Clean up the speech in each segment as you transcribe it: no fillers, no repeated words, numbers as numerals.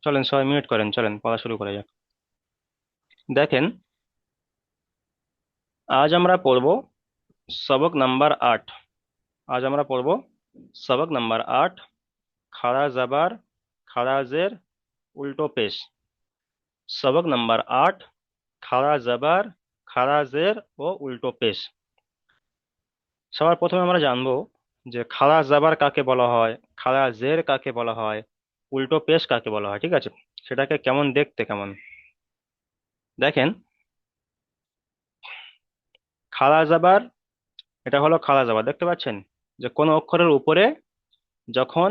চলেন সবাই মিউট করেন, চলেন পড়া শুরু করা যাক। দেখেন, আজ আমরা পড়ব সবক নাম্বার 8। আজ আমরা পড়ব সবক নাম্বার 8, খাড়া জাবার, খাড়া জের, উল্টো পেশ। সবক নাম্বার 8, খাড়া জাবার, খাড়া জের ও উল্টো পেশ। সবার প্রথমে আমরা জানবো যে খাড়া জাবার কাকে বলা হয়, খাড়া জের কাকে বলা হয়, উল্টো পেশ কাকে বলা হয়। ঠিক আছে, সেটাকে কেমন দেখতে কেমন দেখেন। খাড়া জাবার, এটা হলো খাড়া জাবার, দেখতে পাচ্ছেন যে কোনো অক্ষরের উপরে যখন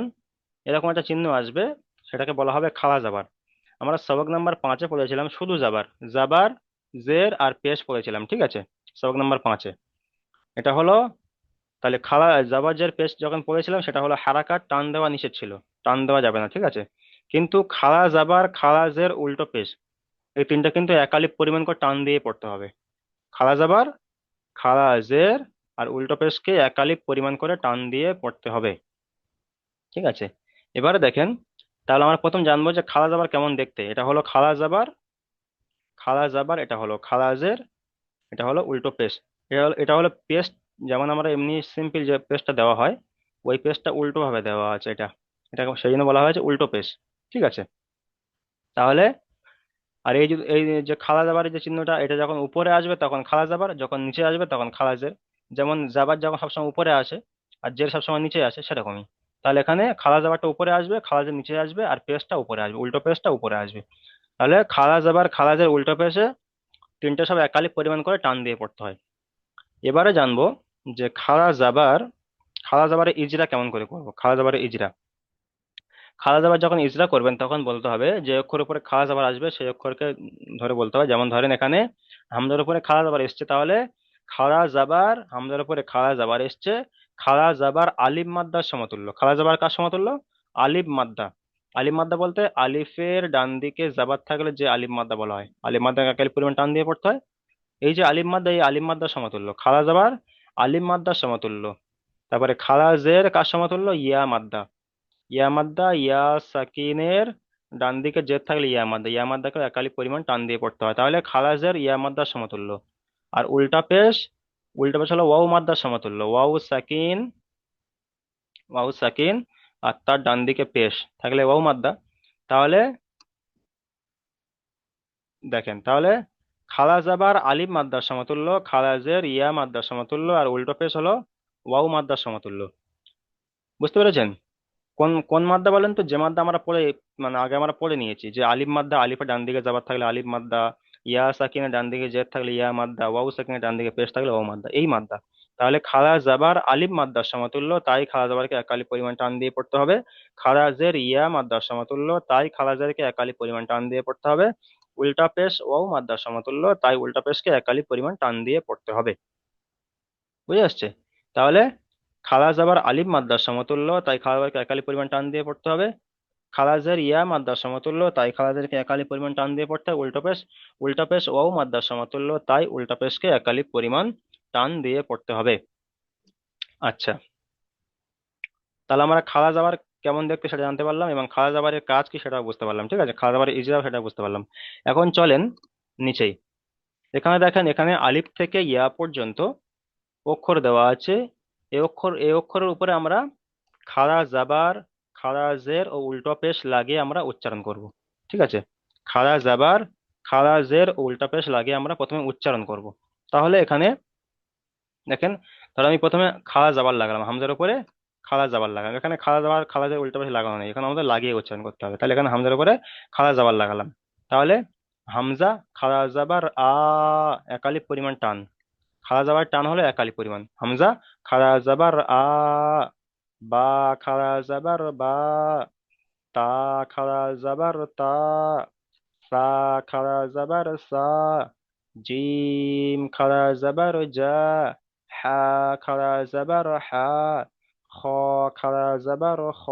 এরকম একটা চিহ্ন আসবে সেটাকে বলা হবে খাড়া জাবার। আমরা সবক নাম্বার 5-এ পড়েছিলাম শুধু জাবার, জাবার, জের আর পেশ পড়েছিলাম। ঠিক আছে, সবক নাম্বার 5-এ এটা হলো। তাহলে খাড়া জাবার জের পেশ যখন পড়েছিলাম সেটা হলো হারাকাত, টান দেওয়া নিষেধ ছিল, টান দেওয়া যাবে না। ঠিক আছে, কিন্তু খাড়া জাবার, খাড়া জের, উল্টো পেশ, এই তিনটা কিন্তু একালিপ পরিমাণ করে টান দিয়ে পড়তে হবে। খাড়া জাবার, খাড়া জের আর উল্টো পেশকে একালিপ পরিমাণ করে টান দিয়ে পড়তে হবে। ঠিক আছে, এবারে দেখেন, তাহলে আমরা প্রথম জানবো যে খাড়া জাবার কেমন দেখতে। এটা হলো খাড়া জাবার, খাড়া জাবার, এটা হলো খাড়া জের, এটা হলো উল্টো পেশ। এটা হলো পেস্ট, যেমন আমরা এমনি সিম্পল যে পেস্টটা দেওয়া হয় ওই পেস্টটা উল্টো ভাবে দেওয়া আছে এটা, এটা সেই জন্য বলা হয়েছে উল্টো পেশ। ঠিক আছে, তাহলে আর এই যে খাড়া জাবারের যে চিহ্নটা, এটা যখন উপরে আসবে তখন খাড়া জাবার, যখন নিচে আসবে তখন খাড়া জের। যেমন জাবার যখন সবসময় উপরে আসে আর জের সবসময় নিচে আসে সেরকমই। তাহলে এখানে খাড়া জাবারটা উপরে আসবে, খাড়া জের নিচে আসবে আর পেশটা উপরে আসবে, উল্টো পেশটা উপরে আসবে। তাহলে খাড়া জাবার, খাড়া জের, উল্টো পেশে তিনটে সব একালিক পরিমাণ করে টান দিয়ে পড়তে হয়। এবারে জানবো যে খাড়া জাবার, খাড়া জাবারের ইজরা কেমন করে করবো। খাড়া জাবারের ইজরা, খাড়া জাবার যখন ইজরা করবেন তখন বলতে হবে যে অক্ষর উপরে খাড়া জাবার আসবে সেই অক্ষরকে ধরে বলতে হবে। যেমন ধরেন এখানে হামজার উপরে খাড়া জাবার এসছে, তাহলে খাড়া জাবার, হামজার উপরে খাড়া জাবার এসছে, খাড়া জাবার আলিফ মাদ্দার সমতুল্য। খাড়া জাবার কার সমতুল্য? আলিফ মাদ্দা। আলিফ মাদ্দা বলতে আলিফের ডান দিকে জাবার থাকলে যে আলিফ মাদ্দা বলা হয়, আলিফ মাদ্দা কাকে পরিমাণ টান দিয়ে পড়তে হয়। এই যে আলিফ মাদ্দা, এই আলিফ মাদ্দার সমতুল্য খাড়া জাবার, আলিফ মাদ্দার সমতুল্য। তারপরে খাড়া জের কার সমতুল্য? ইয়া মাদ্দা। ইয়া মাদ্দা, ইয়া সাকিনের ডান দিকে জের থাকলে ইয়া মাদ্দা, ইয়া মাদ্দাকে একালি পরিমাণ টান দিয়ে পড়তে হয়, তাহলে খালাজের ইয়া মাদ্দার সমতুল্য। আর উল্টা পেশ, উল্টা পেশ হলো ওয়াও মাদ্দার সমতুল্য। ওয়াও সাকিন, ওয়াও সাকিন আর তার ডান দিকে পেশ থাকলে ওয়াও মাদ্দা। তাহলে দেখেন, তাহলে খালা জাবার আলিফ মাদ্দার সমতুল্য, খালাজের ইয়া মাদ্দার সমতুল্য আর উল্টো পেশ হলো ওয়াও মাদ্দার সমতুল্য। বুঝতে পেরেছেন? কোন কোন মাদ্দা বলেন তো? যে মাদ্দা আমরা পড়ে, মানে আগে আমরা পড়ে নিয়েছি যে আলিফ মাদ্দা, আলিফের ডান দিকে যাবার থাকলে আলিফ মাদ্দা, ইয়া সাকিনের ডান দিকে জের থাকলে ইয়া মাদ্দা, ওয়াও সাকিনের ডান দিকে পেশ থাকলে ওয়াও মাদ্দা, এই মাদ্দা। তাহলে খাড়া জাবার আলিফ মাদ্দার সমতুল্য, তাই খাড়া জাবারকে একালি পরিমাণ টান দিয়ে পড়তে হবে। খাড়া জের ইয়া মাদ্দার সমতুল্য, তাই খাড়া জেরকে একালি পরিমাণ টান দিয়ে পড়তে হবে। উল্টা পেশ ওয়াও মাদ্দার সমতুল্য, তাই উল্টা পেশকে একালি পরিমাণ টান দিয়ে পড়তে হবে। বুঝে আসছে? তাহলে খাড়া জাবার আলিফ মাদ্দার সমতুল্য, তাই খাড়া জাবারকে একালি পরিমাণ টান দিয়ে পড়তে হবে। খালাজের ইয়া মাদ্দার সমতুল্য, তাই খালাজেরকে একালি পরিমাণ টান দিয়ে পড়তে হয়। উল্টো পেশ, উল্টা পেশ ওয়াও মাদ্দার সমতুল্য, তাই উল্টা পেশকে একালি পরিমাণ টান দিয়ে পড়তে হবে। আচ্ছা, তাহলে আমরা খালা যাবার কেমন দেখতে সেটা জানতে পারলাম এবং খালা যাবারের কাজ কি সেটাও বুঝতে পারলাম। ঠিক আছে, খালা যাবারের ইজরাও সেটা বুঝতে পারলাম। এখন চলেন নিচেই। এখানে দেখেন, এখানে আলিফ থেকে ইয়া পর্যন্ত অক্ষর দেওয়া আছে। এই অক্ষরের উপরে আমরা খাড়া জাবার, খাড়া জের ও উল্টো পেশ লাগিয়ে আমরা উচ্চারণ করব। ঠিক আছে, খাড়া জাবার, খাড়া জের ও উল্টা পেশ লাগিয়ে আমরা প্রথমে উচ্চারণ করব। তাহলে এখানে দেখেন, তাহলে আমি প্রথমে খাড়া জাবার লাগালাম, হামজার উপরে খাড়া জাবার লাগালাম। এখানে খাড়া জাবার, খাড়া জের, উল্টা পেশ লাগানো নেই, এখানে আমাদের লাগিয়ে উচ্চারণ করতে হবে। তাহলে এখানে হামজার উপরে খাড়া জাবার লাগালাম। তাহলে হামজা, খাড়া জাবার আ, একালিপ পরিমাণ টান। খাড়া জাবার টান হলো একালি পরিমাণ। হামজা, খাড়া জাবার আ, বা, খাড়া জাবার বা, তা, খাড়া জাবার তা, সা, খাড়া জাবার সা, জিম, খাড়া জাবার জা, হা, খাড়া জাবার হা, খ, খাড়া জাবার খ,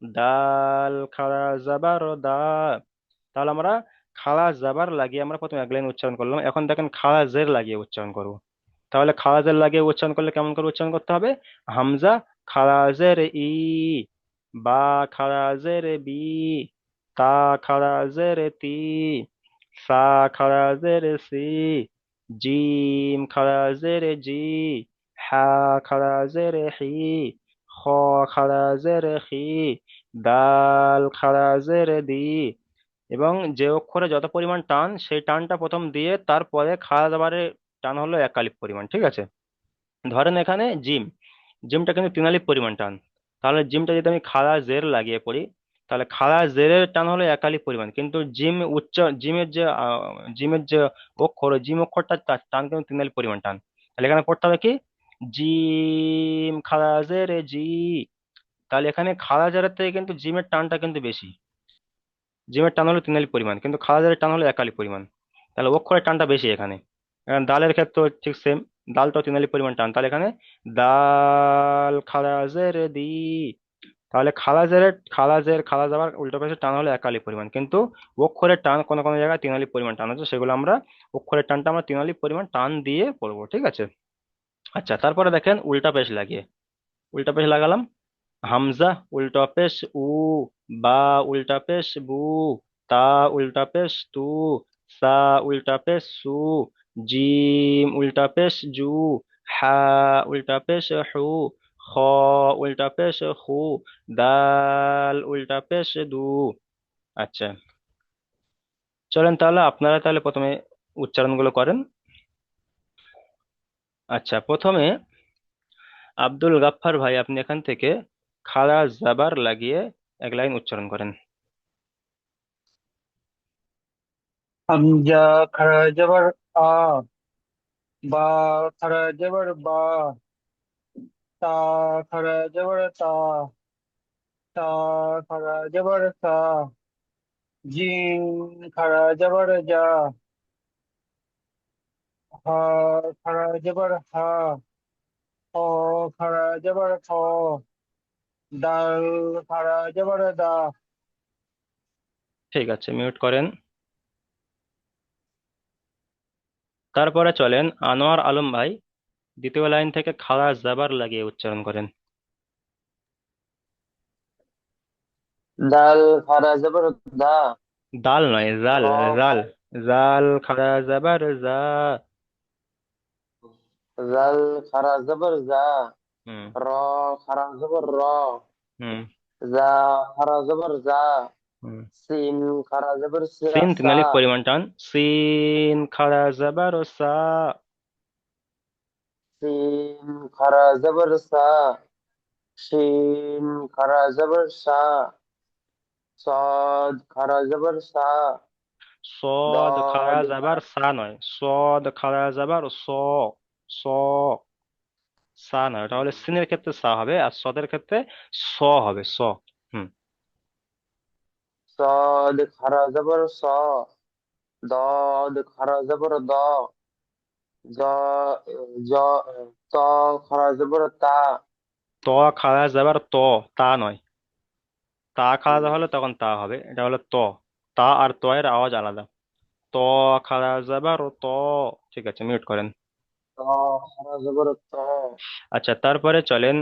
দাল, খাড়া জাবার দা। তাহলে আমরা খাড়া জাবার লাগিয়ে আমরা প্রথমে এক লাইন উচ্চারণ করলাম। এখন দেখেন খাড়া জের লাগিয়ে উচ্চারণ করব। তাহলে খাড়া জের লাগিয়ে উচ্চারণ করলে কেমন করে উচ্চারণ করতে হবে? হামজা, খাড়া জের ই, বা খাড়া জেরে বি, তা খাড়া জেরে তি, সা খাড়া জেরে সি, জিম খাড়া জেরে জি, হা খাড়া জেরে হি, খ খাড়া জেরে খি, দাল খাড়া জেরে দি। এবং যে অক্ষরে যত পরিমাণ টান সেই টানটা প্রথম দিয়ে তারপরে খাড়া জবরের টান হলো এক আলিফ পরিমাণ, ঠিক আছে? ধরেন এখানে জিম, জিমটা কিন্তু তিন আলিফ পরিমাণ টান। তাহলে জিমটা যদি আমি খাড়া জের লাগিয়ে পড়ি, তাহলে খাড়া জেরের টান হলো এক আলিফ পরিমাণ, কিন্তু জিম উচ্চ, জিমের যে অক্ষর, ওই জিম অক্ষরটা তার টান কিন্তু তিন আলিফ পরিমাণ টান। তাহলে এখানে পড়তে হবে কি, জিম খাড়া জেরে জি। তাহলে এখানে খাড়া জেরের থেকে কিন্তু জিমের টানটা কিন্তু বেশি। জিমের টান হলো তিন আলিফ পরিমাণ, কিন্তু খাড়া জেরের টান হলো এক আলিফ পরিমাণ। তাহলে অক্ষরের টানটা বেশি এখানে। এখন দালের ক্ষেত্রে ঠিক সেম, দালটাও তিন আলিফ পরিমাণ টান। তাহলে এখানে দাল খাড়া জেরে দি। তাহলে খালা যাবার উল্টো পাশে টান হলো এক আলিফ পরিমাণ, কিন্তু অক্ষরের টান কোনো কোনো জায়গায় তিন আলিফ পরিমাণ টান আছে, সেগুলো আমরা অক্ষরের টানটা আমরা তিন আলিফ পরিমাণ টান দিয়ে পড়বো, ঠিক আছে? আচ্ছা, তারপরে দেখেন উল্টা পেশ লাগিয়ে। উল্টা পেশ লাগালাম, হামজা উল্টা পেশ উ, বা উল্টা পেশ বু, তা উল্টা পেশ তু, সা উল্টা পেশ সু, জিম উল্টা পেশ জু, হা উল্টা পেশ হু, খ উল্টা পেশ হু, দাল উল্টা পেশ দু। আচ্ছা, চলেন তাহলে আপনারা তাহলে প্রথমে উচ্চারণগুলো করেন। আচ্ছা, প্রথমে আব্দুল গাফফার ভাই, আপনি এখান থেকে খাড়া জাবার লাগিয়ে এক লাইন উচ্চারণ করেন। হামজা খারা জবর আ, বা খারা জবর বা, তা খারা জবর তা, তা খারা জবর তা, জিম খারা জবর জা, হা খারা জবর হা, খ খারা জবর খ, দাল খারা জবর দা। ঠিক আছে, মিউট করেন। তারপরে চলেন আনোয়ার আলম ভাই, দ্বিতীয় লাইন থেকে খাড়া জাবার লাগিয়ে উচ্চারণ করেন। দাল খারা জবর দা। দাল নয়, জাল। র জাল, খারা জাল খাড়া জাবার জা। জাল খারা জবর জা। হুম। র খারা জবর র। হুম। জা খারা জবর জা। হুম। সিন খারা জবর সিন তিন সা। আলিফ পরিমাণ টান, সিন খাড়া জাবার সা। সিন খারা জবর সা। শিন খারা জবর সা। সদ খারা জবর সা। সদ খাড়া দদ জাবার সা নয়, সদ খাড়া জাবার স। স, সা নয়, ওটা হলে সিনের ক্ষেত্রে সা হবে, আর সদের ক্ষেত্রে স হবে, স। হুম। সদ খারা জবর স। দদ খারা জবর দ। জ জ ত খারা জবর তা। ত খাড়া যাবার ত, তা নয়। তা খাড়া হলে তখন তা হবে, এটা হলো ত। তা আর ত এর আওয়াজ আলাদা। ত খাড়া যাবার ত। ঠিক আছে, মিউট করেন। ত খারা জবর ত। আচ্ছা, তারপরে চলেন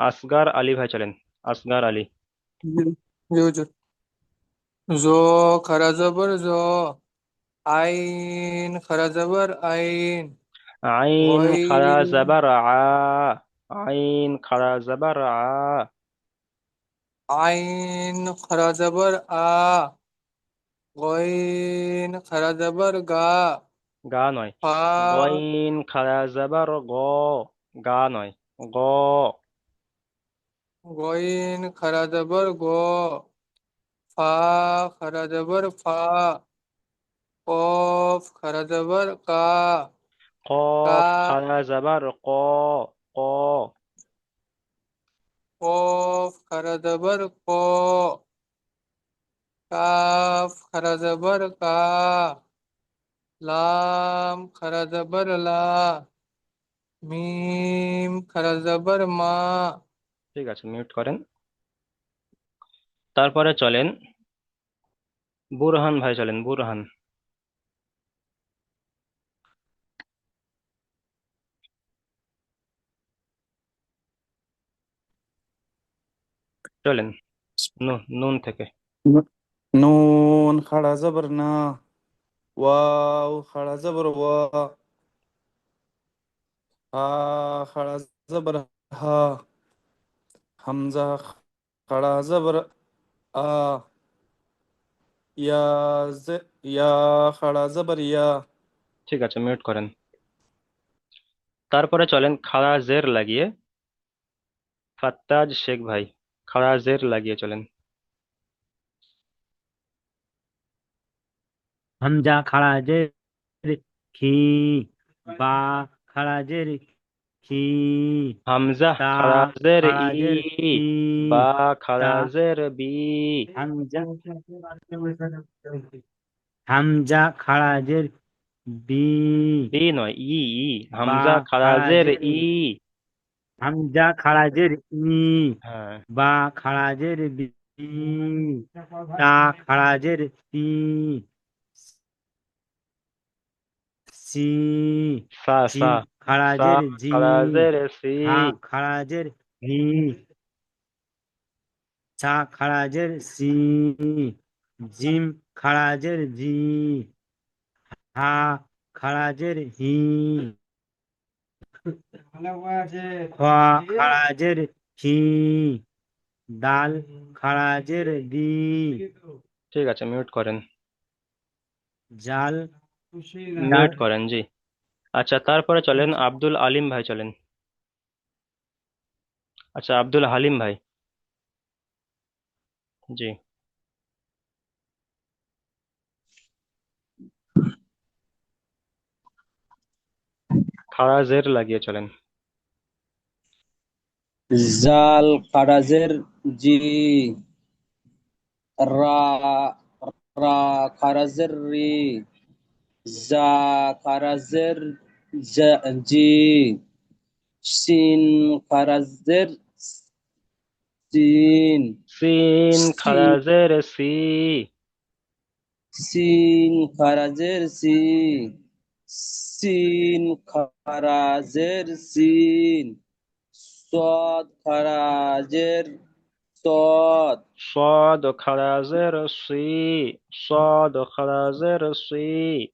আসগার আলী ভাই, চলেন আসগার আলী। জি জি হুজুর। জো খারা জবর জো, আইন খারা জবর আইন, আইন খাড়া গইন যাবার আ, আইন খাড়া যাবার আ। আইন খারা জবর আ, গইন খারা জবর গা, গা নয়, ফা গইন খাড়া যাবার গ, গা নয়, গ। গইন খারা জবর গো, ফা খারা জবর ফা, কফ খারা জবর কা, কফ কা খাড়া যাবার ক, ক। কফ খারা জবর ক, কাফ খারা জবর কা, লাম খারা জবর লা, মিম খারা জবর মা। ঠিক আছে, মিউট করেন। তারপরে চলেন বুরহান ভাই, চলেন বুরহান, চলেন। নুন নুন থেকে। ন- নুন খাড়া জবর না। ওয়াও খাড়া জবর ওয়া। হা খাড়া জবর হা। হামজা খাড়া জবর আ। ইয়া ইয়া খাড়া জবর ইয়া। ঠিক আছে, মিউট করেন। তারপরে চলেন খাড়া জের লাগিয়ে, ফাত্তাজ শেখ ভাই, খাড়া জের লাগিয়ে চলেন। হামজা খারাজের খি, বা খারাজের খি, হামজা তা খাড়া জের ই, খারাজের ই, বা তা খাড়া জের বি। হামজা হামজা খারাজের বি, বি নয়, ই ই। বা হামজা খাড়া জের খারাজের ই। হামজা খারাজের ই, হ্যাঁ, বা খারাজের বি, তা খারাজের সি, সি, সা সা। জিম সা খারাজের জি, খাড়া জের সি। হা খারাজের হি, সা খারাজের সি, জিম খারাজের জি, হা খারাজের হি, খ খারাজের হি, দাল খারাজের দি, ঠিক আছে, মিউট করেন। জাল মিউট করেন, জি। আচ্ছা, তারপরে চলেন আব্দুল আলিম ভাই চলেন। আচ্ছা, আব্দুল হালিম ভাই। জি। খাড়া জের লাগিয়ে চলেন। জাল খারাজের জি, রা রা খারাজের রি, জা খারাজের জি, শিন খারাজের সিন, সিন খাড়া সি- জের সি। সিন খারাজের সি, সিন খারাজের সিন, সদ খারাজের সদ, صاد খাড়া জের সি। صاد খাড়া জের সি।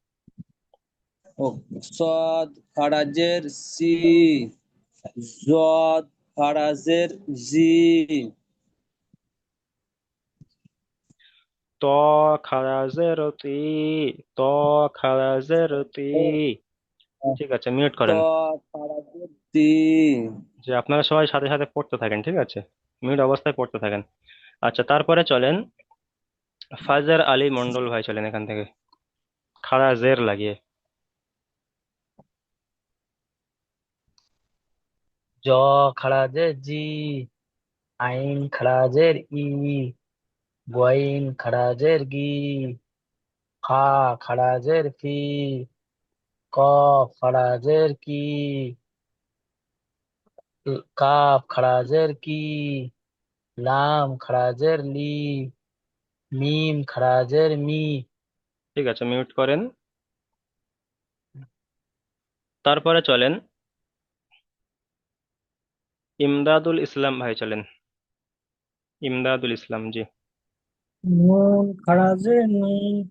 ও সদ খারাজের সি, জদ খারাজের জি, ত খাড়া জের তি। ত খাড়া জের তি। ঠিক আছে, মিউট ত করেন। খারাজের তি, যে আপনারা সবাই সাথে সাথে পড়তে থাকেন, ঠিক আছে? মিউট অবস্থায় পড়তে থাকেন। আচ্ছা, তারপরে চলেন ফাজার আলী মন্ডল ভাই চলেন এখান থেকে, খাড়া জের লাগিয়ে। জ খারাজের জি, আইন খারাজের ই, গইন খারাজের গি, খা খারাজের ফি, কফ খারাজের কি, কাফ খারাজের কি, লাম খারাজের লি, মিম খারাজের মি। ঠিক আছে, মিউট করেন। তারপরে চলেন ইমদাদুল ইসলাম ভাই চলেন। ইমদাদুল ইসলাম, জি। নুন খারাজের নি,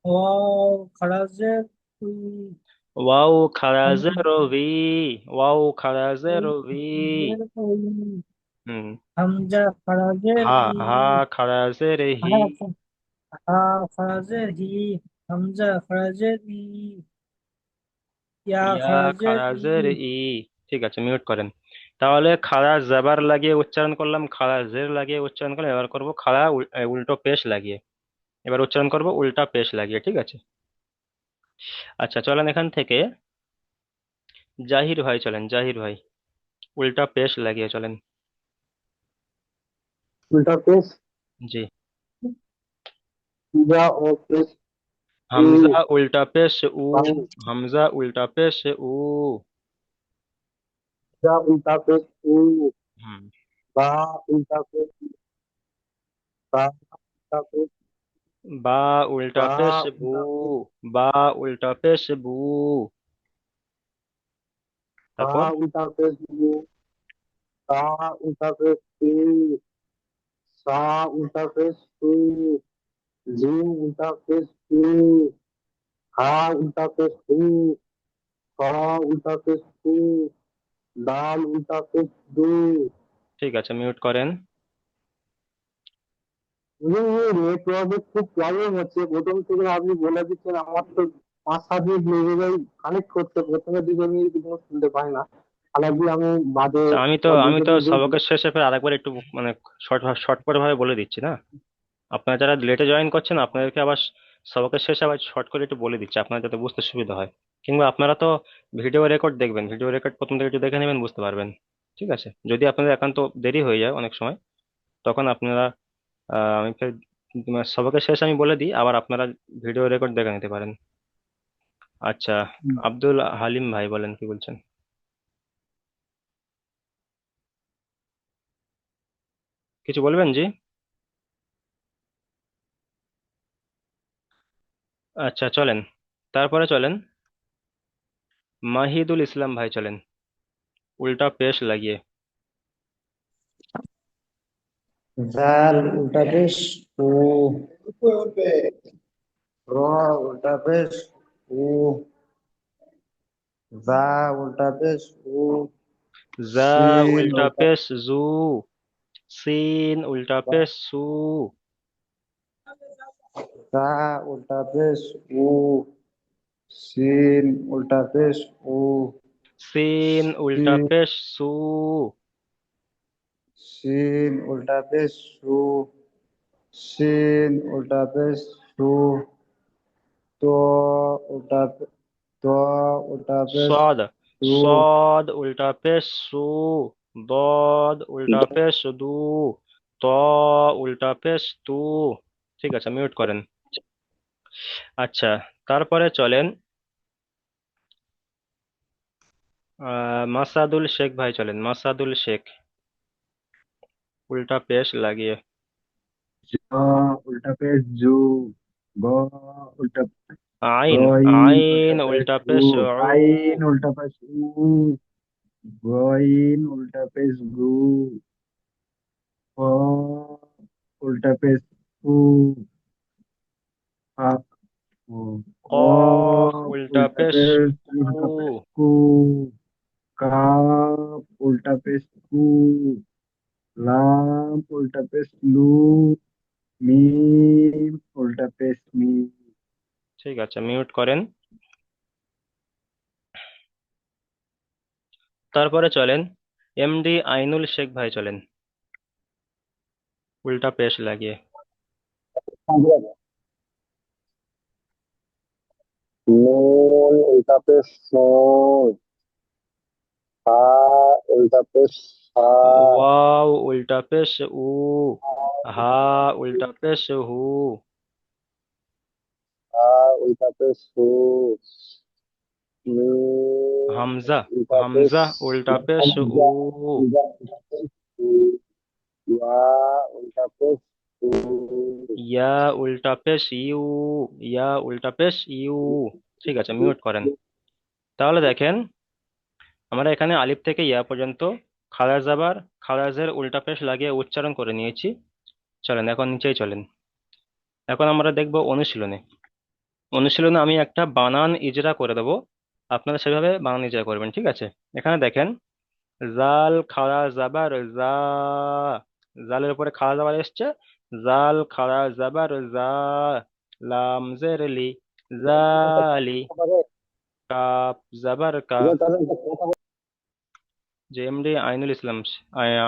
ওয়াও খারাজের উ, ওয়াও খাড়া জের ভি। ওয়াও খাড়া জের ভি। খারাজের উ, হুম। হামজা খারাজের হা ই, হা খাড়া জের হি। হা হা খারাজের হি, হামজা খারাজের ই, ইয়া ইয়া খারাজের খাড়া ই, জের ই। ঠিক আছে, মিউট করেন। তাহলে খাড়া জাবার লাগিয়ে উচ্চারণ করলাম, খাড়া জের লাগিয়ে উচ্চারণ করলাম, এবার করব খাড়া উল্টো পেশ লাগিয়ে। এবার উচ্চারণ করব উল্টা পেশ লাগিয়ে, ঠিক আছে? আচ্ছা, চলেন এখান থেকে জাহির ভাই চলেন। জাহির ভাই, উল্টা পেশ লাগিয়ে চলেন। उल्टा पेश। জি। सीधा और पेश। ऊ হামজা উল্টা পেশ উ। बाऊ। হামজা উল্টা পেশ উ। जा उल्टा पेश ऊ। হুম। बा उल्टा पेश बा उल्टा पेश বা উল্টা बा পেশ বু। उल्टा पेश বা উল্টা পেশ বু। बा তারপর उल्टा पेश बू। बा उल्टा पेश ऊ। সা উল্টা পেশ সু, জিম উল্টা পেশ সু, হা উল্টা পেশ হু, স উল্টা পেশ সু, দাল উল্টা পেশ দু। ঠিক আছে, মিউট করেন। নেটওয়ার্কের খুব প্রবলেম হচ্ছে, প্রথম থেকে আপনি বলে দিচ্ছেন, আমার তো 5-7 মিনিট লেগে যায় কানেক্ট করতে, প্রথমের দিকে আমি কিছু শুনতে পাই না, হালাকি আমি বাদে আচ্ছা, আমি তো দ্বিতীয় সবকের শেষে ফের আরেকবার একটু মানে শর্ট করে ভাবে বলে দিচ্ছি না। আপনারা যারা লেটে জয়েন করছেন আপনাদেরকে আবার সবকের শেষে আবার শর্ট করে একটু বলে দিচ্ছি, আপনার যাতে বুঝতে সুবিধা হয়। কিংবা আপনারা তো ভিডিও রেকর্ড দেখবেন, ভিডিও রেকর্ড প্রথম থেকে একটু দেখে নেবেন, বুঝতে পারবেন। ঠিক আছে, যদি আপনাদের একান্ত দেরি হয়ে যায় অনেক সময়, তখন আপনারা আমি ফের সবকের শেষে আমি বলে দিই, আবার আপনারা ভিডিও রেকর্ড দেখে নিতে পারেন। আচ্ছা, আব্দুল হালিম ভাই বলেন, কি বলছেন? কিছু বলবেন জি? আচ্ছা চলেন, তারপরে চলেন মাহিদুল ইসলাম ভাই, চলেন উল্টা পেশ লাগিয়ে। জাল উল্টা পেশ ও, র উল্টা পেশ ও, জা উল্টা পেশ ও, জা শিন উল্টা উল্টা পেশ জু, সিন উল্টা পেশ সু, তা উল্টা পেশ ও, শিন উল্টা পেশ ও, সিন উল্টা শিন পেশ সু, শিন উল্টা পেশ সু, শিন উল্টা পেশ সু, তো উল্টা তো উল্টা পেশ সদ সু, সদ উল্টা পেশ সু, দদ উল্টা পেশ দু, ত উল্টা পেশ তু। ঠিক আছে, মিউট করেন। আচ্ছা, তারপরে চলেন মাসাদুল শেখ ভাই, চলেন মাসাদুল শেখ উল্টা পেশ লাগিয়ে। জ উল্টা পেশ জু, গ উল্টা আইন গইন উল্টা আইন পেশ উল্টা উ, পেশ উ, আইন উল্টা পেশ উ, গইন উল্টা পেশ গু, ক উল্টা পেশ উ, আ ও, কফ কফ উল্টা উল্টা পেশ পেশ কু, কু, কাফ উল্টা পেশ কু, লাম উল্টা পেশ লু, মিম উল্টা পেশ মি। ঠিক আছে, মিউট করেন। তারপরে চলেন এমডি আইনুল শেখ ভাই, চলেন উল্টা পেশ লাগিয়ে। নুন উল্টা পেশ নুন, হা উল্টা পেশ সা, ওয়াও উল্টা পেশ উ, হা উল্টা পেশ হু, হা উল্টা পেশ হু, মিম হামজা উল্টা পেশ হামজা উল্টা পেশ উ, হামজা, হামজা উল্টা পেশ হু, ইয়া উল্টা পেশ হু। ইয়া উল্টা পেশ ইউ, ইয়া উল্টা পেশ ইউ। ঠিক আছে, মিউট করেন। তাহলে দেখেন, আমরা এখানে আলিফ থেকে ইয়া পর্যন্ত খালাস জাবার খালাসের উল্টা পেশ লাগিয়ে উচ্চারণ করে নিয়েছি। চলেন এখন নিচেই চলেন। এখন আমরা দেখব অনুশীলনে। অনুশীলনে আমি একটা বানান ইজরা করে দেবো, আপনারা সেভাবে বানান ইজরা করবেন। ঠিক আছে, এখানে দেখেন, জাল খাড়া জাবার জা, জালের উপরে খাড়া জাবার এসছে, জাল খাড়া জাবার জা, লাম জের লি, জালি, কাপ জাবার কা। যে এমডি আইনুল ইসলাম,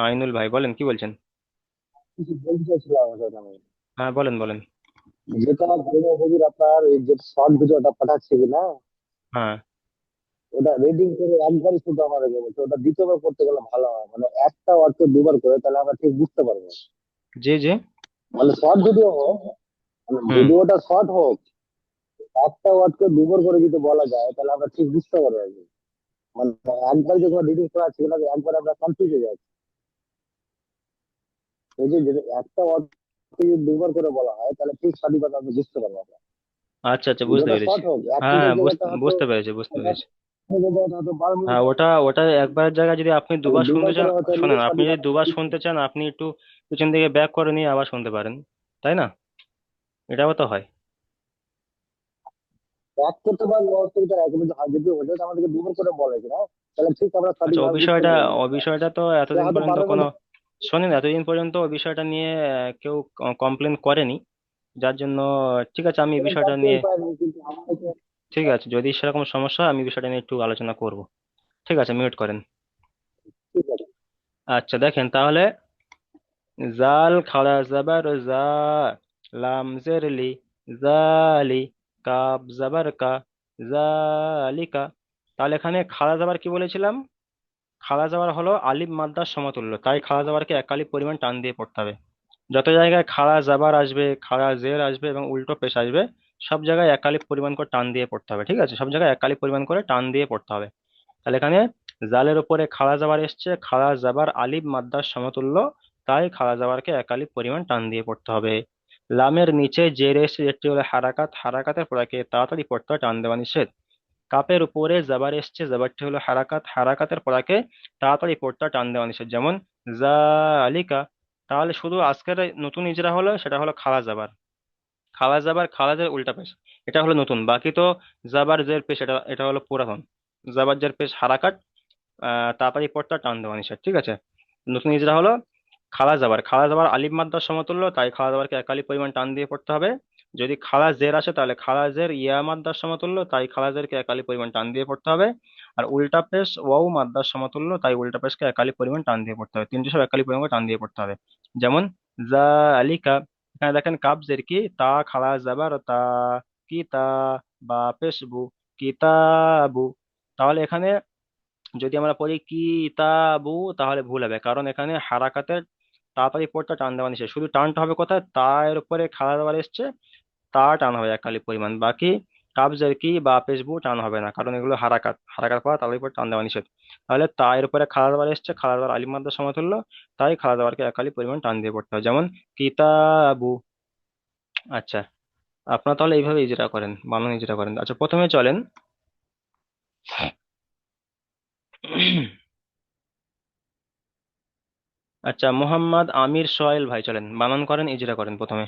আইনুল ভাই বলেন, কি বলছেন? কিছু বলতে চাইছিলাম আসলে আমি, হ্যাঁ বলেন বলেন। যেটা ধরুন হুজুর আপনার এই যে শর্ট ভিডিওটা পাঠাচ্ছি না, হ্যাঁ ওটা রিডিং করে একবারই শুধু আমাদের বলছে, ওটা দ্বিতীয়বার করতে গেলে ভালো হয়, মানে একটা অর্থ দুবার করে, তাহলে আমরা ঠিক বুঝতে পারবো। জি জি। মানে শর্ট ভিডিও হোক, মানে হুম। ভিডিওটা শর্ট হোক, একটা ওয়ার্ডকে দুবার করে যদি বলা যায় তাহলে আমরা ঠিক বুঝতে পারবো আর কি। মানে একবার যখন রিডিং করা ছিল না, একবার আমরা কনফিউজ হয়ে যাচ্ছি। এই যে যদি একটা ওয়ার্ডকে যদি দুবার করে বলা হয় তাহলে ঠিক সঠিকভাবে আমরা বুঝতে পারবো আমরা। আচ্ছা আচ্ছা, বুঝতে ভিডিওটা পেরেছি। শর্ট হোক, এক হ্যাঁ মিনিটের হ্যাঁ, জায়গাতে হয়তো বুঝতে পেরেছি বুঝতে পেরেছি। হ্যাঁ, ওটা ওটা একবারের জায়গায় যদি আপনি দুবার শুনতে দুবার চান, করে হয়তো শোনেন, লিখে আপনি সাজিয়ে যদি দুবার শুনতে চান আপনি একটু পিছন দিকে ব্যাক করে নিয়ে আবার শুনতে পারেন, তাই না? এটাও তো হয়। এক করতে পারলে অসুবিধা নাই, কিন্তু যদি হয়ে যায় আমাদেরকে দুবার করে বলে কিনা, তাহলে ঠিক আমরা আচ্ছা, ও সঠিকভাবে লিখতে বিষয়টা পারবো। ও বিষয়টা তো সে এতদিন হয়তো পর্যন্ত পারবে কোনো, বলতে শোনেন, এতদিন পর্যন্ত ও বিষয়টা নিয়ে কেউ কমপ্লেন করেনি, যার জন্য ঠিক আছে, আমি এই এরকম বিষয়টা কমপ্লেন নিয়ে, করেনি, কিন্তু আমাদেরকে ঠিক আছে, যদি সেরকম সমস্যা হয় আমি বিষয়টা নিয়ে একটু আলোচনা করব। ঠিক আছে, মিউট করেন। ঠিক আছে। আচ্ছা, দেখেন তাহলে, জাল খাড়া জাবার জা, লাম জের লি, জালি, কাব জাবার কা, জালিকা। তাহলে এখানে খাড়া জাবার কি বলেছিলাম? খাড়া জাবার হলো আলিফ মাদ্দার সমতুল্য, তাই খাড়া জাবারকে এক আলিফ পরিমাণ টান দিয়ে পড়তে হবে। যত জায়গায় খাড়া জাবার আসবে, খাড়া জের আসবে এবং উল্টো পেশ আসবে, সব জায়গায় এক আলিফ পরিমাণ করে টান দিয়ে পড়তে হবে। ঠিক আছে, সব জায়গায় এক আলিফ পরিমাণ করে টান দিয়ে পড়তে হবে। তাহলে এখানে জালের উপরে খাড়া জাবার এসছে, খাড়া জাবার আলিফ মাদ্দার সমতুল্য, তাই খাড়া জাবারকে এক আলিফ পরিমাণ টান দিয়ে পড়তে হবে। লামের নিচে জের এসছে, যেটি হলো হারাকাত, হারাকাতের পরে তাড়াতাড়ি পড়তে হয়, টান দেওয়া নিষেধ। কাপের উপরে জাবার এসছে, জাবারটি হলো হারাকাত, হারাকাতের পরাকে তাড়াতাড়ি পড়তে হয়, টান দেওয়া নিষেধ, যেমন জালিকা। তাহলে শুধু আজকের এই নতুন ইজরা হলো সেটা হলো খাড়া জাবার, খাড়া জাবার খাড়াজের উল্টা পেশ, এটা হলো নতুন। বাকি তো জাবার জের পেশ, এটা এটা হলো পুরাতন। জাবার জের পেশ হারাকাত, তাড়াতাড়ি পড়তে হয়, টান দেওয়া নিষেধ। ঠিক আছে, নতুন ইজরা হলো খাড়া জাবার, খাড়া জাবার আলিফ মাদ্দার সমতুল্য, তাই খাড়া জাবারকে এক আলিফ পরিমাণ টান দিয়ে পড়তে হবে। যদি খাড়া জের আসে তাহলে খাড়া জের ইয়া মাদ্দার সমতুল্য, তাই খাড়া জেরকে এক আলিফ পরিমাণ টান দিয়ে পড়তে হবে। আর উল্টা পেশ ওয়াও মাদ্দার সমতুল্য, তাই উল্টা পেশকে এক আলিফ পরিমাণ টান দিয়ে পড়তে হবে, তিনটে সব এক আলিফ পরিমাণ করে টান দিয়ে পড়তে হবে। যেমন জালিকা, এখানে দেখেন কাব জের কি, তা খাড়া জাবার তা, কি তা, বা পেশ বু, কিতাবু। তাহলে এখানে যদি আমরা পড়ি কিতাবু তাহলে ভুল হবে, কারণ এখানে হারাকাতের তাড়াতাড়ি পড়তে টান দেওয়া নিষেধ। শুধু টানটা হবে কোথায়, তা এর উপরে খাড়া দেওয়ার এসছে, তা টান হবে এক কালি পরিমাণ, বাকি কাবজের কি বা পেশবু টান হবে না, কারণ এগুলো হারাকাত, হারাকাত পড়া তার উপর টান দেওয়া নিষেধ। তাহলে তা এর উপরে খাড়া দেওয়ার এসছে, খাড়া দেওয়ার আলিফ মাদ্দার সমতুল্য, তাই খাড়া দেওয়ারকে এক কালি পরিমাণ টান দিয়ে পড়তে হবে, যেমন কিতাবু। আচ্ছা, আপনারা তাহলে এইভাবে ইজরা করেন, বানান ইজরা করেন। আচ্ছা, প্রথমে চলেন আচ্ছা, মোহাম্মদ আমির সোহেল ভাই, চলেন বানান করেন, ইজরা করেন প্রথমে,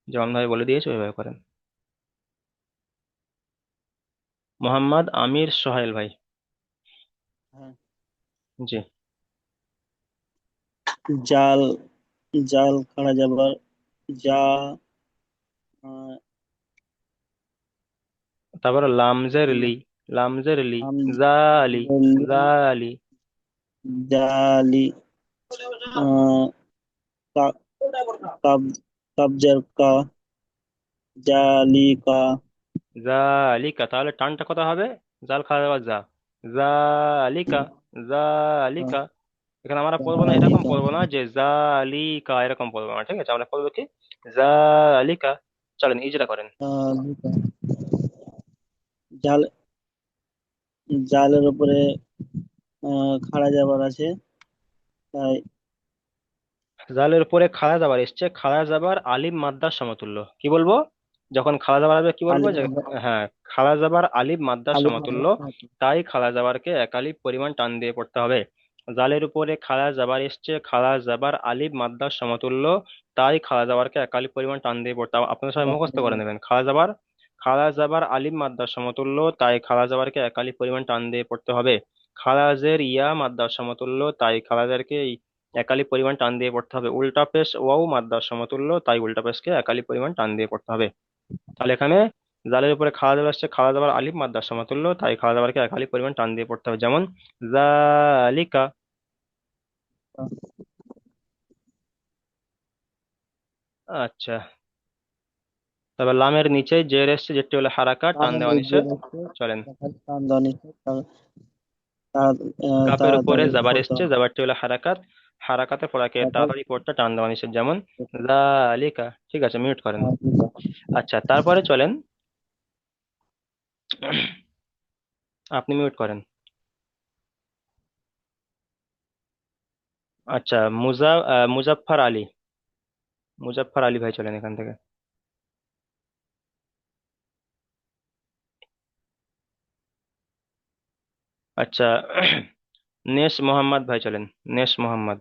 যেমন ভাই বলে দিয়েছে ওইভাবে করেন। মোহাম্মদ আমির সোহেল ভাই। হ্যাঁ। জি। জাল, জাল খাড়া যাবার যা, আহ, তারপর লামজের লি, লামজের লি, আম, জালি, জালি, জালি, আহ, কা- কাব, কাবজার কা, জালিকা, জালিকা। তাহলে টানটা কথা হবে, জাল খাওয়া যাওয়া যা, জালিকা, জালিকা। এখানে আমরা পড়বো না, এরকম জালিকা, পড়বো না যে জালিকা, এরকম পড়বো না। ঠিক আছে, আমরা পড়বো কি, জালিকা। চলেন ইজরা করেন। জালিকা। জাল, জালের উপরে খাড়া যাবার আছে, তাই জালের উপরে খাড়া জাবার এসছে, খাড়া জাবার আলিফ মাদ্দার সমতুল্য, কি বলবো যখন খাড়া জাবার আসবে, কি বলবো আলিফ যে, হ্যাঁ, খাড়া জাবার আলিফ মাদ্দার আলিফ সমতুল্য, তাই খাড়া জাবারকে এক আলিফ পরিমাণ টান দিয়ে পড়তে হবে। জালের উপরে খাড়া জাবার এসছে, খাড়া জাবার আলিফ মাদ্দার সমতুল্য, তাই খাড়া জাবারকে এক আলিফ পরিমাণ টান দিয়ে পড়তে হবে। আপনারা সবাই মুখস্থ করে নেবেন, খাড়া জাবার, খাড়া জাবার আলিফ মাদ্দার সমতুল্য, তাই খাড়া জাবারকে এক আলিফ পরিমাণ টান দিয়ে পড়তে হবে। খারাজের ইয়া মাদ্দার সমতুল্য, তাই খারাজারকে একালি পরিমাণ টান দিয়ে পড়তে হবে। উল্টা পেশ ওয়াও মাদ্দার সমতুল্য, তাই উল্টা পেশকে একালি পরিমাণ টান দিয়ে পড়তে হবে। তাহলে এখানে জালের উপরে খাওয়া দাবার আসছে, খাওয়া দাবার আলিফ মাদ্দার সমতুল্য, তাই খাওয়া দাবারকে একালি পরিমাণ টান দিয়ে পড়তে হবে, যেমন জালিকা। আচ্ছা, তারপর লামের নিচে জের এসছে, যেটি হলো হারাকা, টান দেওয়া নিষেধ। চলেন, কাপের উপরে তাড়াতাড়ি জাবার পড়তে এসছে, হবে। জাবারটি হলো হারাকাত, হারাকাতে পড়াকে তাড়াতাড়ি পড়তে টান দেওয়া নিষেধ, যেমন জালিকা। ঠিক আছে, মিউট করেন। আচ্ছা, তারপরে চলেন, আপনি মিউট করেন। আচ্ছা, মুজাফফর আলী, মুজাফফর আলী ভাই, চলেন এখান থেকে। আচ্ছা নেস মোহাম্মদ ভাই চলেন, নেস মোহাম্মদ।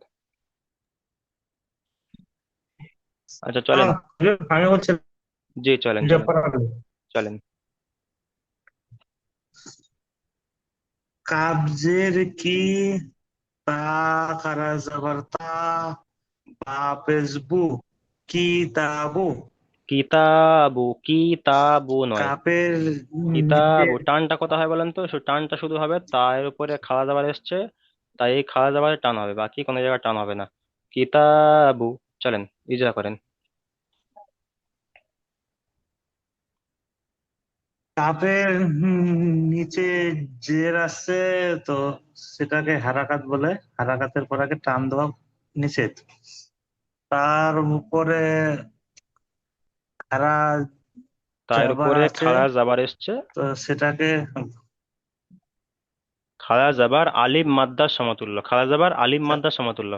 আচ্ছা চলেন, আমি বলছি জি চলেন চলেন চলেন। কাবজের কি, তা খারা জবর তা, বা পেশ বু, কিতাবু। কিতাবু, কিতাবু নয়, কাপের নিচে কিতাবু টানটা কোথা হয় বলেন তো? টানটা শুধু হবে তার উপরে খাড়া জাবার এসছে, তাই এই খাড়া জাবারে টান হবে, বাকি কোনো জায়গায় টান হবে না। কিতাবু। চলেন, ইজরা করেন। কাপের নিচে জের আছে, তো সেটাকে হারাকাত বলে। হারাকাতের পর আগে টান দেওয়া নিষেধ। তার উপরে খাড়া তার জাবার উপরে আছে, খাড়া জাবার এসছে, তো সেটাকে খাড়া জাবার আলিফ মাদ্দার সমতুল্য, খাড়া জাবার আলিফ মাদ্দার সমতুল্য।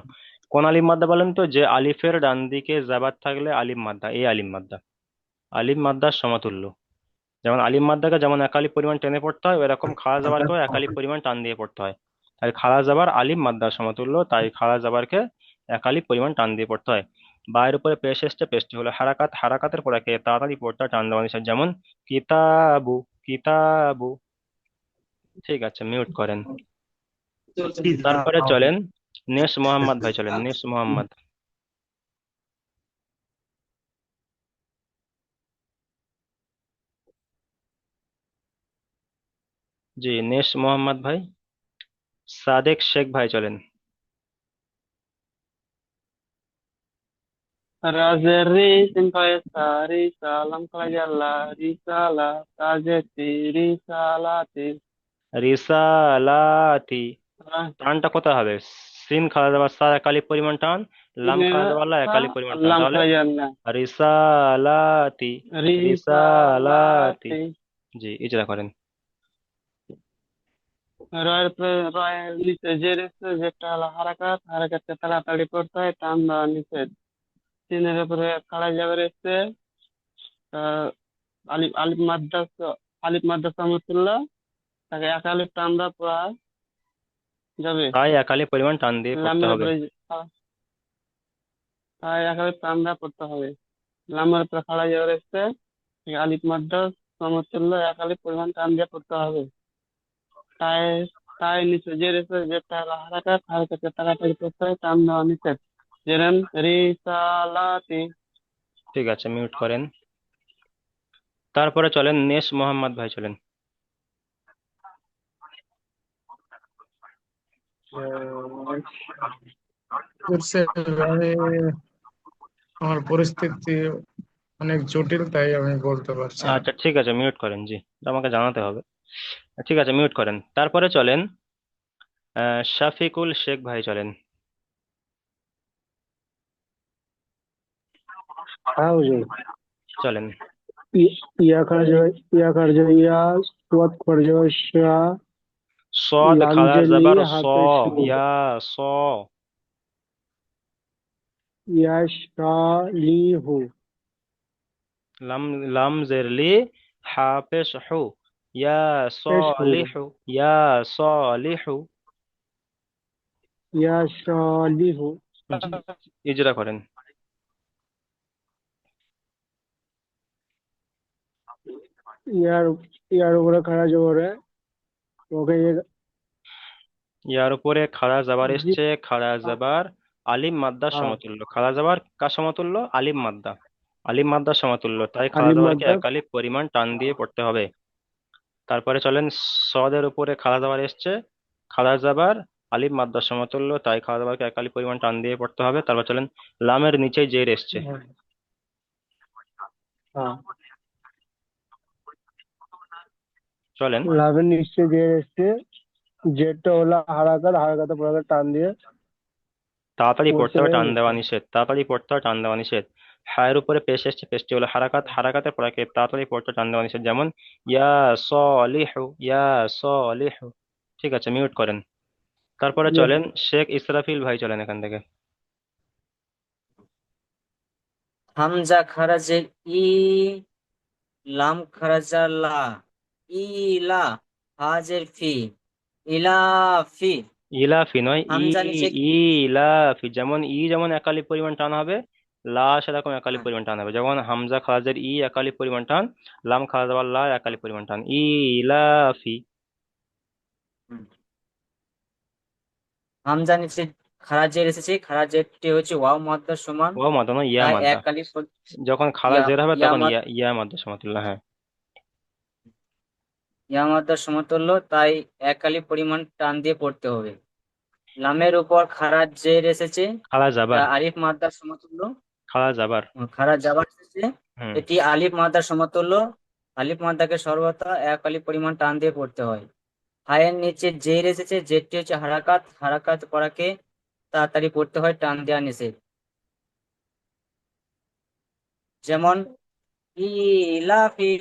কোন আলিফ মাদ্দা বলেন তো? যে আলিফের ডান দিকে জাবার থাকলে আলিফ মাদ্দা, এই আলিফ মাদ্দা আলিফ মাদ্দার সমতুল্য। যেমন আলিফ মাদ্দাকে যেমন এক আলিফ পরিমাণ টেনে পড়তে হয়, এরকম খাড়া জাবারকেও এক আলিফ পরিমাণ টান দিয়ে পড়তে হয়। তাই খাড়া জাবার আলিফ মাদ্দার সমতুল্য, তাই খাড়া জাবারকে এক আলিফ পরিমাণ টান দিয়ে পড়তে হয়। বায়ের উপরে পেশ এসছে, পেশটি হলো হারাকাত, হারাকাতের পরে একে তাড়াতাড়ি পড়তে হয় টান দেওয়া নিষেধ। যেমন কিতাবু, কিতাবু। ঠিক আছে, মিউট করেন। তারপরে চলেন নেস মোহাম্মদ ভাই চলেন, নেস মোহাম্মদ। জি নেস মোহাম্মদ ভাই। সাদেক শেখ ভাই চলেন। রাজের রি সিম্পায় সারি সালাম কাজাল্লা রিসালা তাজেতি রিসালাতি। রিসালাতি টানটা কোথায় হবে? সিন খাড়া যাবার সার একালি পরিমাণ টান, লাম খাড়া যাবার লা একালি পরিমাণ টান, আল্লাম তাহলে কাজাল্লা রিসালাতি, রিসালাতি। রিসালাতি। জি ইজরা করেন। রয়ের নিচে যে রেখেছে যেটা হলো হারাকাত, হারাকাতকে তাড়াতাড়ি করতে হয় টান দেওয়া নিষেধ। সিনের উপরে খাড়া যাবে রেখেছে আলিফ আলিফ মাদ্রাস সমতুল্য, তাকে এক আলিফ টান দেওয়া পড়া যাবে। তাই একালি পরিমাণ টান দিয়ে পড়তে লামের হবে। উপরে তাই এক আলিফ টান দেওয়া পড়তে হবে। লামের উপরে খাড়া যাবে রেখেছে আলিফ মাদ্রাস সমতুল্য এক আলিফ পরিমাণ টান দিয়ে পড়তে হবে। তাই তাই নিচে যে রেখেছে যেটা হলো হারাকাত, হারাকাতকে তাড়াতাড়ি করতে হয় টান দেওয়া নিষেধ। যেরকম রিসালাতি। ঠিক আছে, মিউট করেন। তারপরে চলেন নেস মোহাম্মদ ভাই চলেন। করছে ভাই, আমার পরিস্থিতি অনেক জটিল, তাই আমি বলতে পারছি না। আচ্ছা ঠিক আছে, মিউট করেন। জি, এটা আমাকে জানাতে হবে। ঠিক আছে, মিউট করেন। তারপরে চলেন শাফিকুল শেখ ভাই চলেন। হ্যাঁ হুজুর। চলেন। ইয়া খারজ, ইয়া খারজ, ইয়া সুয়াদ খারজ, শাহ সদ খাড়া লামজেলি যাবার স, হাফেশু, ইয়া স, ইয়া শালিহু, লাম, লাম জেরলি হা পেশ হু, ইয়া পেশহু, সলিহু, ইয়া সলিহু। ইয়া শালিহু। জি, ইজরা করেন। ইয়ার ইয়ার উপরে খাড়া জবরে ওকে ইয়ার উপরে খাড়া জাবার জি, এসছে, খাড়া জাবার আলিম মাদ্দার হ্যাঁ, সমতুল্য। খাড়া জাবার কার সমতুল্য? আলিম মাদ্দা, আলিম মাদ্দার সমতুল্য, তাই খাড়া আলিম জাবারকে মাদ্দা, এক আলিফ পরিমাণ টান দিয়ে পড়তে হবে। তারপরে চলেন সদের উপরে খাড়া জাবার এসছে, খাড়া জাবার আলিফ মাদ্দার সমতুল্য, তাই খাড়া জাবারকে এক আলিফ পরিমাণ টান দিয়ে পড়তে হবে। তারপর চলেন লামের নিচে জের এসছে, হ্যাঁ, চলেন লাভের নিচে যে এসছে, জেডটা হলো হারাকাত, হারাকাতে পড়াকে টান দিয়ে তাড়াতাড়ি পড়তে পড়তে হবে, হয় টান দেওয়া নিচে। নিষেধ, তাড়াতাড়ি পড়তে হবে, টান দেওয়া নিষেধ। হায়ের উপরে পেশ এসছে, পেশটি হলো হারাকাত, হারাকাতের পড়াকে তাড়াতাড়ি পড়তে টান দেওয়া নিষেধ। যেমন ইয়া সলিহু, ইয়া সলিহু। ঠিক আছে, মিউট করেন। তারপরে ইয়া চলেন শেখ ইসরাফিল ভাই চলেন এখান থেকে। হামজা খারাজের ই, লাম খারাজার লা, ইলা, হাজের ফি, ইলাফি। ইলাফি নয়, হামজা নিচে। ইলাফি। যেমন যেমন একালি পরিমাণ টান হবে, লা সেরকম একালি হ্যাঁ। পরিমাণ টান হবে। যেমন হামজা খারাজের একালি পরিমাণ টান, লাম খারাজ আবার লা একালি পরিমাণ টান, ইলাফি। হুম। হামজা নিচে খারাজের এসেছে, খারাজেরটি হচ্ছে ওয়াও মাদ্দার সমান, ও মাদা নয়, ইয়া তাই মাদ্দা। এক আলিফ যখন খারাজ ইয়া জের হবে ইয়া তখন মাদ ইয়া মাদ্দা সমাতুল্লাহ, হ্যাঁ। ইয়া মাদ্দার সমতুল্য, তাই এক আলিফ পরিমাণ টান দিয়ে পড়তে হবে। লামের উপর খারাজ জের এসেছে, খারাজ তা আবার, আলিফ মাদ্দার সমতুল্য। খারাজ আবার। খারাজ জাবার এসেছে, হুম। এটি আলিফ মাদ্দার সমতুল্য। আলিফ মাদ্দাকে সর্বদা এক আলিফ পরিমাণ টান দিয়ে পড়তে হয়। হায়ের নিচে জের এসেছে, জেরটি হচ্ছে হারাকাত, হারাকাত পড়াকে তাড়াতাড়ি পড়তে হয়, টান দেওয়া নিষেধ। যেমন ইলাফি,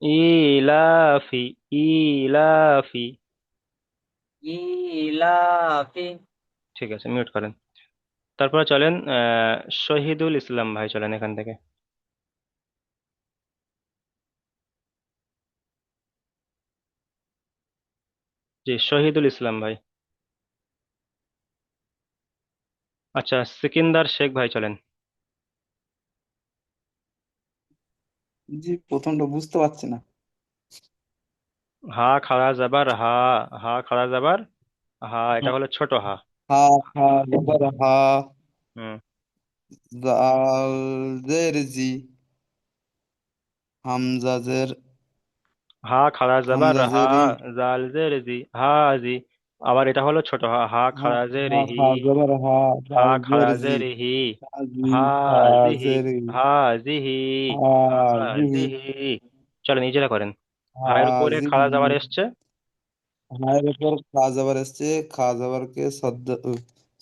ইলাফি, ইলাফি। ইলাফি। ঠিক আছে, মিউট করেন। তারপরে চলেন শহীদুল ইসলাম ভাই, চলেন এখান থেকে। জি, শহীদুল ইসলাম ভাই। আচ্ছা, সিকিন্দার শেখ ভাই, চলেন। জি, প্রথমটা বুঝতে পারছি না। হা খাড়া যাবার হা, হা খাড়া যাবার হা, এটা হলো ছোট হা। হা, হা জবর হা, হুম। জাল জের জি, হামজা জের, হা খাড়া যাবার হামজা হা, জের ই, জাল জের জি, হা জি। আবার এটা হলো ছোট হা, হা হা, খাড়া জের হা হি, হা জবর হা, হা জাল জের খাড়া জি, জের হি, হাজি, হা জিহি, হাজের ই, হা জিহি, হা হাজিহি, জিহি। চলো নিজেরা করেন। হায়ের উপরে খাড়া হাজিহি। যাবার এসছে, হায়ের উপর খা যাবার এসছে, খা যাবারকে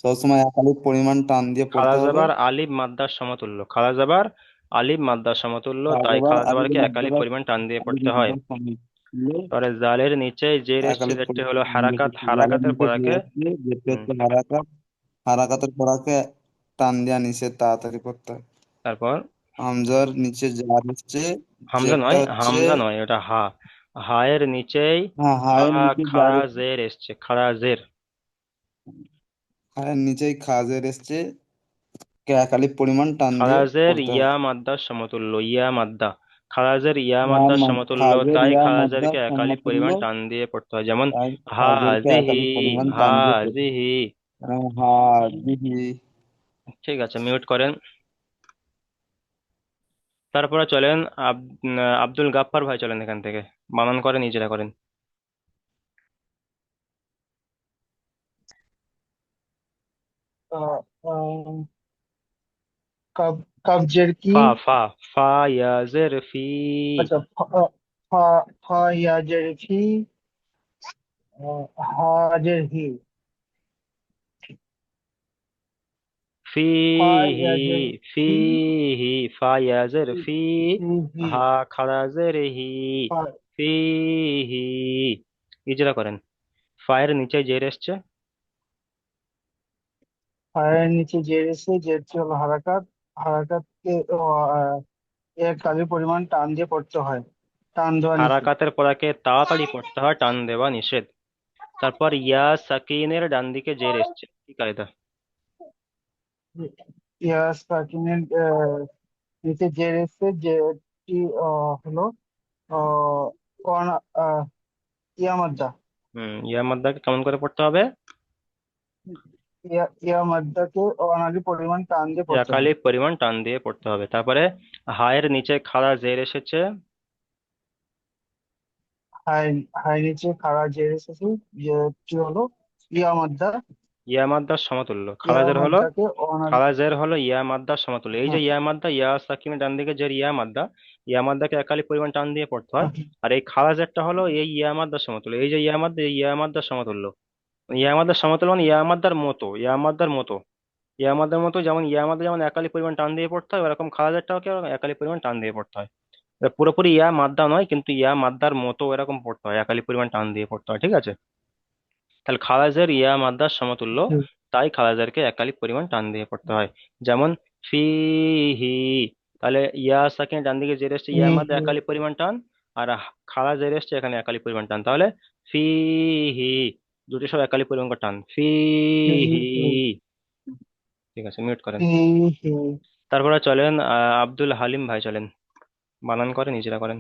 সবসময় একালিক পরিমাণ টান দিয়ে খাড়া পড়তে হবে। যাবার আলিফ মাদ্দার সমতুল্য, খাড়া যাবার আলিফ মাদ্দার সমতুল্য, খা তাই যাবার খাড়া আলিফ যাবারকে একালিফ মাদ্রাসা, পরিমাণ টান দিয়ে আলিফ পড়তে হয়। মাদ্রাসা মিললে তাহলে জালের নিচে জের এসছে, একালিক যেটি পরিমাণ হলো টান দিয়ে হারাকাত, পড়তে হবে। জালের হারাকাতের নিচে যে পড়াকে। আসছে, যেটা হুম। হচ্ছে হারাকাত, হারাকাতের পড়াকে টান দেওয়া নিচে তাড়াতাড়ি পড়তে হয়। তারপর হামজার নিচে জার এসছে, হামজা যেটা নয়, হচ্ছে, হামজা নয়, এটা হা। হায়ের নিচেই হ্যাঁ হা হায়ের নিচে জার খাড়া এসছে, জের এসছে, খাড়া জের। হায়ের নিচেই খাজের এসছে, কে একালিক পরিমাণ টান দিয়ে খারাজের পড়তে হয়। ইয়া মাদ্দার সমতুল্য, ইয়া মাদ্দা। খারাজের ইয়া মাদ্দার সমতুল্য, খাজের তাই ইয়া মাদ্রাস খারাজেরকে একালি সমতুল্য, পরিমাণ টান দিয়ে পড়তে হয়। যেমন তাই হা খাজেরকে জিহি, একালিক পরিমাণ হা টান দিয়ে পড়তে জিহি। হয়। হাজিহি। ঠিক আছে, মিউট করেন। তারপরে চলেন আব্দুল গাফফার ভাই, চলেন এখান থেকে। বানান করেন, নিজেরা করেন। আহ, আহ, কাব কাবজের কি। ফা, ফা, ফা ইয়া জের ফি, আচ্ছা, ফা ফা ইয়াজের ফি, হাজের হি, ফা ফিহি, ইয়াজের ফি, ফিহি। ফা ইয়া জের ফি, ফি হি, হা খাড়া জের হি, ফা ফিহি। নিজেরা করেন। ফায়ের নিচে জের এসছে, ফায়ের নিচে জের এসে, জেরটি হলো হারাকাত, হারাকাতকে এক কালির পরিমাণ টান দিয়ে পড়তে হয়, টান দেওয়া নিষেধ। হারাকাতের পরাকে তাড়াতাড়ি পড়তে হয়, টান দেওয়া নিষেধ। তারপর ইয়া সাকিনের ডান দিকে জের এসছে, কি কায়দা? ইয়াস সাকিনের নিচে জের এসে, জেরটি হলো আহ, আহ, ইয়ামাদ্দা। ইয়া মাদ্দাকে কেমন করে পড়তে হবে? ইয়ামাদ্দাকে অনালি পরিমাণ টান দিয়ে পড়তে হয়। একালিক পরিমাণ টান দিয়ে পড়তে হবে। তারপরে হায়ের নিচে খাড়া জের এসেছে, হাই হাই নিচে খাড়া জের এসেছে, যেটি হলো ইয়ামাদ্দা। ইয়া মাদ্দার সমতুল্য। ইয়ামাদ্দাকে অনালি। খাড়া জের হলো ইয়া মাদ্দার সমতুল্য। এই যে হ্যাঁ, ইয়া মাদ্দা, ইয়া সাকিনের ডান দিকে জের ইয়া মাদ্দা, ইয়া মাদ্দাকে একালি পরিমাণ টান দিয়ে পড়তে হয়। আর এই খাড়া জেরটা হলো এই ইয়া মাদ্দার সমতুল্য। এই যে ইয়া মাদ্দা, এই ইয়া মাদ্দার সমতুল্য। ইয়া মাদ্দার সমতুল্য মানে ইয়া মাদ্দার মতো, ইয়া মাদ্দার মতো, ইয়া মাদ্দার মতো। যেমন ইয়া মাদ্দা যেমন একালি পরিমাণ টান দিয়ে পড়তে হয়, ওরকম খাড়া জেরটাকে একালি পরিমাণ টান দিয়ে পড়তে হয়। এটা পুরোপুরি ইয়া মাদ্দা নয়, কিন্তু ইয়া মাদ্দার মতো এরকম পড়তে হয়, একালি পরিমাণ টান দিয়ে পড়তে হয়, ঠিক আছে? তাহলে খালাজের ইয়া মাদ্দার সমতুল্য, তাই খালাজেরকে একালিক পরিমাণ টান দিয়ে পড়তে হয়। যেমন ফিহি, তাহলে ইয়া সাকিন ডান দিকে জের এসছে, ইয়া মাদ্দা একালি পরিমাণ টান, আর খালা জের এসছে, এখানে একালি পরিমাণ টান, তাহলে ফিহি। দুটি সব একালি পরিমাণ করে টান, ফি হি। ঠিক আছে, মিউট করেন। তারপরে চলেন আব্দুল হালিম ভাই, চলেন বানান করেন, নিজেরা করেন।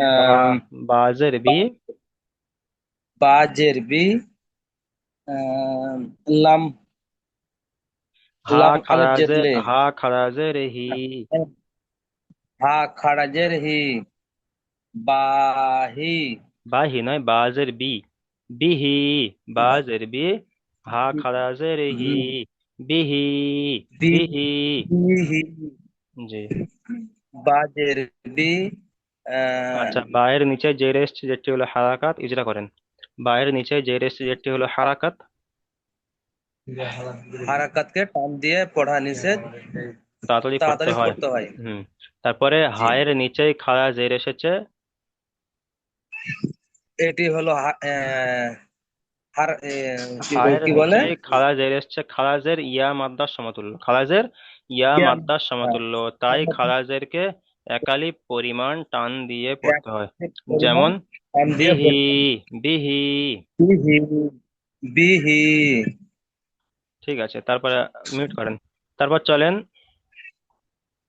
আহ, বাজের বি, বাজের বি, লাম, হা লাম আলেফ খারাজের, জেরলে, হা খারাজের হি, হা খারাজের হি, বাহি, বাহি নয়, বাজের বি, বিহি, বাজের বি, হা খারাজের হি, বিহি, বিহি। বিহি, জি। বাজের বি, আচ্ছা, বায়ের নিচে যে রেস্ট যেটি হলো হারাকাত, ইজরা করেন। বায়ের নিচে যে রেস্ট যেটি হলো হারাকাত, হারাকাতকে টান দিয়ে পড়া নিষেধ, তাড়াতাড়ি পড়তে তাড়াতাড়ি হয়। পড়তে হয়। হুম। তারপরে জি, হায়ের নিচেই খাড়া জের এসেছে, এটি হলো হার হায়ের কি বলে, নিচেই খাড়া জের এসেছে, খারাজের ইয়া মাদ্দার সমতুল্য, খারাজের ইয়া জ্ঞান, মাদ্দার সমতুল্য, তাই খারাজেরকে একালি পরিমাণ টান দিয়ে পড়তে হয়। পরিমাণ যেমন টান দিয়ে বিহি, পড়তে হয়। বিহি। বিহি, বিহি। ঠিক আছে, তারপরে মিউট করেন। তারপর চলেন,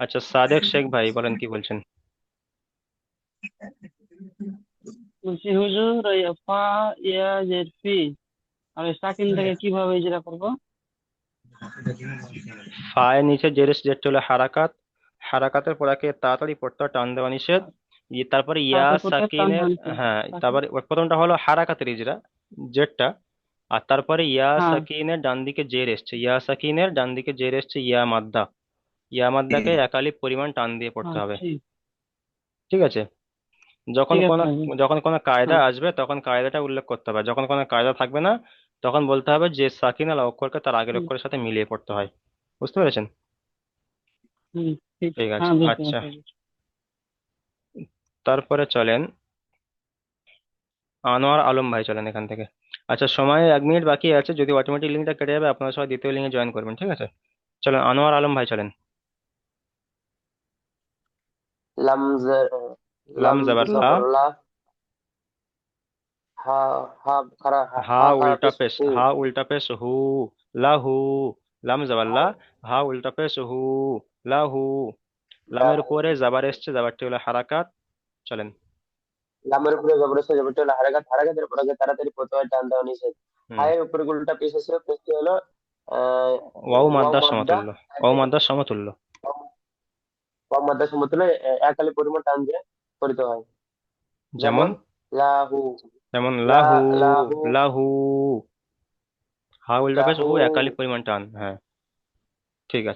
আচ্ছা সাদেক শেখ ভাই বলেন কি বলছেন। বলছি হুজুর ওই ফা ইয়া জের ফি আর ওই সাকিনটাকে কিভাবে ইজরা করবো? ফায়ের নিচে জেরেস যেটা হলো হারাকাত, হারাকাতের পরাকে তাড়াতাড়ি পড়তে হয়, টান দেওয়া নিষেধ। তারপরে ইয়া তাড়াতাড়ি করতে টান সাকিনের, হানিছে। হ্যাঁ তারপর তারপরে ওর প্রথমটা হলো হারাকাতের ইজরা, জেরটা। আর তারপরে ইয়া হ্যাঁ। সাকিনের ডান দিকে জের এসছে, ইয়া সাকিনের ডান দিকে জের এসছে ইয়া মাদ্দা, ইয়া মাদ্দাকে একালি পরিমাণ টান দিয়ে পড়তে হ্যাঁ হবে। ঠিক। ঠিক আছে। যখন ঠিক আছে কোনো, হুজুর। যখন কোনো কায়দা হ্যাঁ। আসবে তখন কায়দাটা উল্লেখ করতে হবে, যখন কোনো কায়দা থাকবে না তখন বলতে হবে যে সাকিন আল অক্ষরকে তার আগের হুম, অক্ষরের সাথে মিলিয়ে পড়তে হয়। বুঝতে পেরেছেন? হুম, ঠিক। ঠিক আছে, হ্যাঁ বুঝতে আচ্ছা। পারছি হুজুর। তারপরে চলেন আনোয়ার আলম ভাই, চলেন এখান থেকে। আচ্ছা, সময় 1 মিনিট বাকি আছে, যদি অটোমেটিক লিঙ্কটা কেটে যাবে আপনারা সবাই দ্বিতীয় লিঙ্কে জয়েন করবেন, ঠিক আছে? চলেন আনোয়ার আলম ভাই, চলেন। লাম লাম লাম জবর লা, জবর লা, হা হা খারা হা হা খারা উল্টা পেশ পেশ, হু, হা উল্টা পেশ হু, লাহু। লাম জবর লা, হা উল্টা পেশ হু, লাহু। লামের উপরে জাবার এসছে, জাবারটি হলো হারাকাত। চলেন। লামের উপরে জবরদস্ত জবরটি হলো হারাকাত, হারাকাতের পরে তাড়াতাড়ি পড়তে হয়, টান দেওয়া নিষেধ। হুম। হায়ের উপরে উল্টা পেশ আছে, পেশটি হলো আহ ওয়াও ওয়াও মাদ্দার মাদ্দা, সমতুল্য, ওয়াও মাদ্দার সমতুল্য। ওয়াও মাদ্দা সমতুল্য একালি পরিমাণ টান দিয়ে পড়তে হয়। যেমন, যেমন লাহু, যেমন লা লাহু, লাহু, লাহু। হা উল্টা পেশ লাহু। হু একালি পরিমাণ টান, হ্যাঁ। ঠিক আছে।